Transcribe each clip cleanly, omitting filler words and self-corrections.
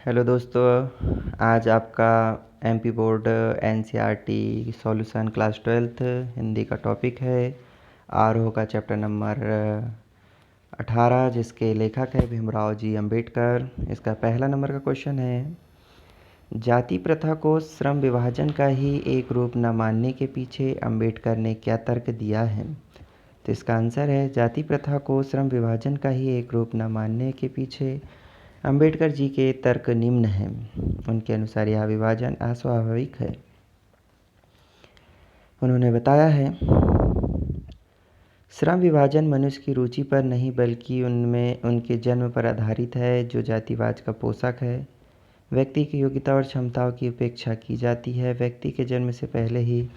Hello दोस्तों। आज आपका MP board NCERT solution class 12th Hindi का टॉपिक है आरोह का चैप्टर नंबर 18, जिसके लेखक है भीमराव जी अंबेडकर। इसका पहला नंबर का क्वेश्चन है, जाति प्रथा को श्रम विभाजन का ही एक रूप न मानने के पीछे अंबेडकर ने क्या तर्क दिया है। तो इसका आंसर है, जाति प्रथा को श्रम विभाजन का ही एक रूप न मानने के पीछे अंबेडकर जी के तर्क निम्न हैं। उनके अनुसार यह विभाजन अस्वाभाविक है। उन्होंने बताया है, श्रम विभाजन मनुष्य की रुचि पर नहीं बल्कि उनमें उनके जन्म पर आधारित है, जो जातिवाद का पोषक है। व्यक्ति की योग्यता और क्षमताओं की उपेक्षा की जाती है। व्यक्ति के जन्म से पहले ही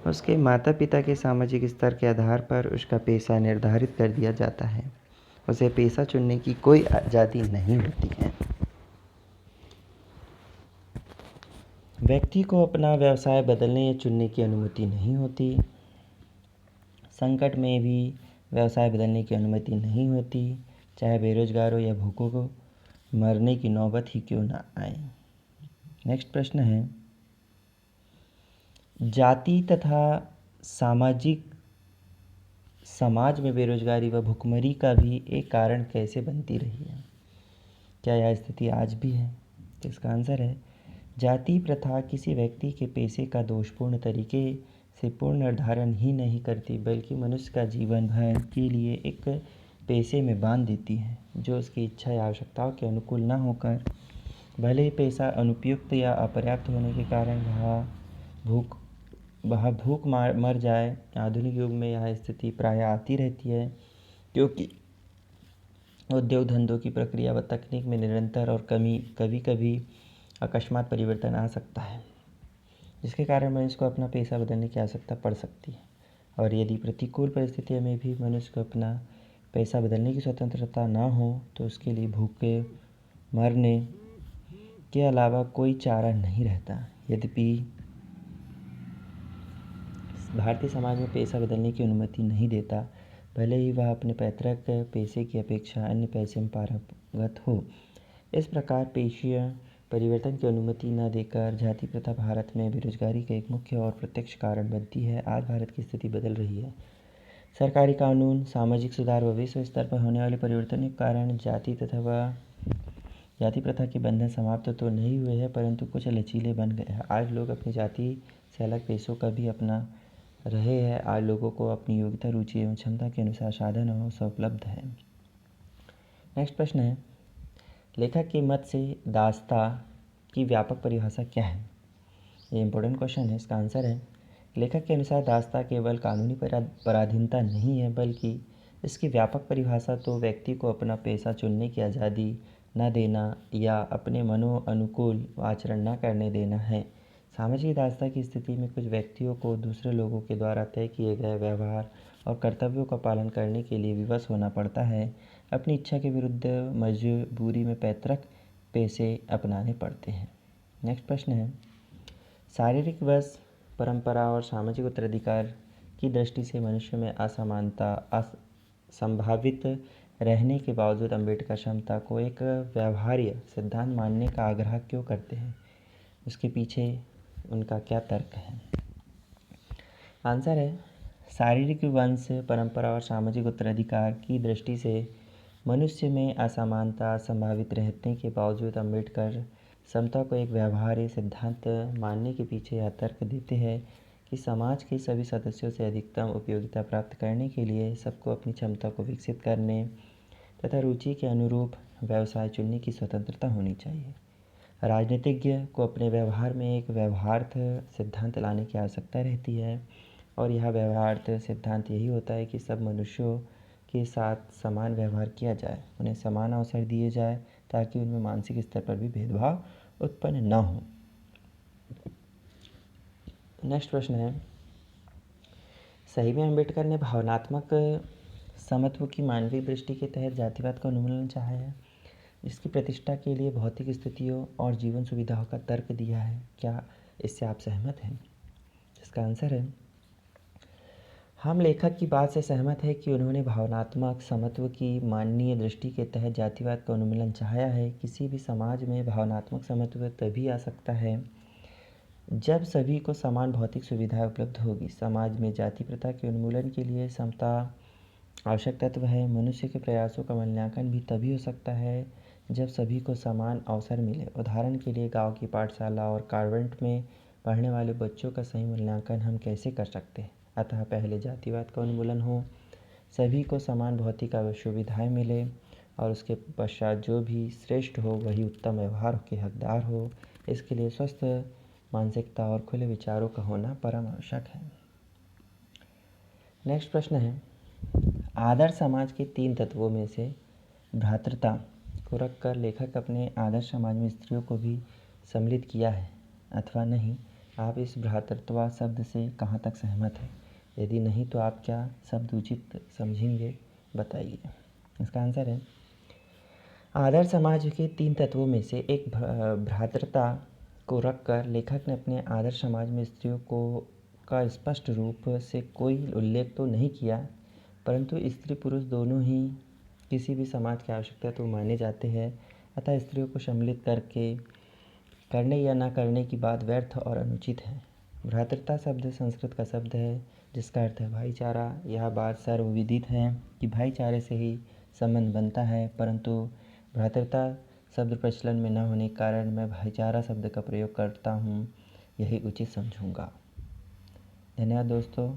उसके माता पिता के सामाजिक स्तर के आधार पर उसका पेशा निर्धारित कर दिया जाता है। उसे पेशा चुनने की कोई आज़ादी नहीं होती है। व्यक्ति को अपना व्यवसाय बदलने या चुनने की अनुमति नहीं होती। संकट में भी व्यवसाय बदलने की अनुमति नहीं होती, चाहे बेरोजगार हो या भूखों को मरने की नौबत ही क्यों ना आए। नेक्स्ट प्रश्न है, जाति तथा समाज में बेरोजगारी व भुखमरी का भी एक कारण कैसे बनती रही है। क्या यह स्थिति आज भी है। तो इसका आंसर है, जाति प्रथा किसी व्यक्ति के पेशे का दोषपूर्ण तरीके से पूर्ण निर्धारण ही नहीं करती, बल्कि मनुष्य का जीवन भर के लिए एक पेशे में बांध देती है, जो उसकी इच्छा या आवश्यकताओं के अनुकूल न होकर, भले ही पेशा अनुपयुक्त या अपर्याप्त होने के कारण वह भूख मर जाए। आधुनिक युग में यह स्थिति प्रायः आती रहती है, क्योंकि उद्योग धंधों की प्रक्रिया व तकनीक में निरंतर और कभी कभी अकस्मात परिवर्तन आ सकता है, जिसके कारण मनुष्य को अपना पेशा बदलने की आवश्यकता पड़ सकती है। और यदि प्रतिकूल परिस्थितियों में भी मनुष्य को अपना पेशा बदलने की स्वतंत्रता न हो, तो उसके लिए भूखे मरने के अलावा कोई चारा नहीं रहता। यद्यपि भारतीय समाज में पेशा बदलने की अनुमति नहीं देता, भले ही वह अपने पैतृक पेशे की अपेक्षा अन्य पेशे में पारंगत हो। इस प्रकार पेशीय परिवर्तन की अनुमति न देकर जाति प्रथा भारत में बेरोजगारी का एक मुख्य और प्रत्यक्ष कारण बनती है। आज भारत की स्थिति बदल रही है। सरकारी कानून, सामाजिक सुधार व विश्व स्तर पर होने वाले परिवर्तनों के कारण जाति प्रथा के बंधन समाप्त तो नहीं हुए हैं, परंतु कुछ लचीले बन गए हैं। आज लोग अपनी जाति से अलग पेशों का भी अपना रहे हैं। आज लोगों को अपनी योग्यता, रुचि एवं क्षमता के अनुसार साधन और अवसर उपलब्ध है। नेक्स्ट प्रश्न है, लेखक के मत से दासता की व्यापक परिभाषा क्या है। ये इंपॉर्टेंट क्वेश्चन है। इसका आंसर है, लेखक के अनुसार दासता केवल कानूनी पराधीनता नहीं है, बल्कि इसकी व्यापक परिभाषा तो व्यक्ति को अपना पेशा चुनने की आज़ादी न देना या अपने मनो अनुकूल आचरण न करने देना है। सामाजिक दासता की स्थिति में कुछ व्यक्तियों को दूसरे लोगों के द्वारा तय किए गए व्यवहार और कर्तव्यों का पालन करने के लिए विवश होना पड़ता है। अपनी इच्छा के विरुद्ध मजबूरी में पैतृक पेशे अपनाने पड़ते हैं। नेक्स्ट प्रश्न है, शारीरिक वश, परंपरा और सामाजिक उत्तराधिकार की दृष्टि से मनुष्य में असमानता असंभावित रहने के बावजूद अंबेडकर क्षमता को एक व्यवहार्य सिद्धांत मानने का आग्रह क्यों करते हैं। उसके पीछे उनका क्या तर्क है। आंसर है, शारीरिक वंश, परंपरा और सामाजिक उत्तराधिकार की दृष्टि से मनुष्य में असमानता संभावित रहने के बावजूद अंबेडकर समता को एक व्यवहार्य सिद्धांत मानने के पीछे यह तर्क देते हैं कि समाज के सभी सदस्यों से अधिकतम उपयोगिता प्राप्त करने के लिए सबको अपनी क्षमता को विकसित करने तथा रुचि के अनुरूप व्यवसाय चुनने की स्वतंत्रता होनी चाहिए। राजनीतिज्ञ को अपने व्यवहार में एक व्यवहार्थ सिद्धांत लाने की आवश्यकता रहती है, और यह व्यवहार्थ सिद्धांत यही होता है कि सब मनुष्यों के साथ समान व्यवहार किया जाए, उन्हें समान अवसर दिए जाए, ताकि उनमें मानसिक स्तर पर भी भेदभाव उत्पन्न न हो। नेक्स्ट प्रश्न है, सही में अंबेडकर ने भावनात्मक समत्व की मानवीय दृष्टि के तहत जातिवाद का उन्मूलन चाहा है, जिसकी प्रतिष्ठा के लिए भौतिक स्थितियों और जीवन सुविधाओं का तर्क दिया है। क्या इससे आप सहमत हैं। इसका आंसर है, हम लेखक की बात से सहमत हैं कि उन्होंने भावनात्मक समत्व की मानवीय दृष्टि के तहत जातिवाद का उन्मूलन चाहा है। किसी भी समाज में भावनात्मक समत्व तभी आ सकता है जब सभी को समान भौतिक सुविधाएं उपलब्ध होगी। समाज में जाति प्रथा के उन्मूलन के लिए समता आवश्यक तत्व है। मनुष्य के प्रयासों का मूल्यांकन भी तभी हो सकता है जब सभी को समान अवसर मिले। उदाहरण के लिए गांव की पाठशाला और कॉन्वेंट में पढ़ने वाले बच्चों का सही मूल्यांकन हम कैसे कर सकते हैं। अतः पहले जातिवाद का उन्मूलन हो, सभी को समान भौतिक सुविधाएं मिले और उसके पश्चात जो भी श्रेष्ठ हो वही उत्तम व्यवहार के हकदार हो। इसके लिए स्वस्थ मानसिकता और खुले विचारों का होना परम आवश्यक है। नेक्स्ट प्रश्न है, आदर्श समाज के 3 तत्वों में से भ्रातृता को रखकर लेखक अपने आदर्श समाज में स्त्रियों को भी सम्मिलित किया है अथवा नहीं। आप इस भ्रातृत्व शब्द से कहाँ तक सहमत हैं? यदि नहीं तो आप क्या शब्द उचित समझेंगे, बताइए। इसका आंसर है, आदर्श समाज के 3 तत्वों में से एक भ्रातृता को रखकर लेखक ने अपने आदर्श समाज में स्त्रियों को का स्पष्ट रूप से कोई उल्लेख तो नहीं किया, परंतु स्त्री पुरुष दोनों ही किसी भी समाज की आवश्यकता तो माने जाते हैं। अतः स्त्रियों को सम्मिलित करने या न करने की बात व्यर्थ और अनुचित है। भ्रातृता शब्द संस्कृत का शब्द है जिसका अर्थ है भाईचारा। यह बात सर्वविदित है कि भाईचारे से ही संबंध बनता है, परंतु भ्रातृता शब्द प्रचलन में न होने के कारण मैं भाईचारा शब्द का प्रयोग करता हूँ, यही उचित समझूंगा। धन्यवाद दोस्तों।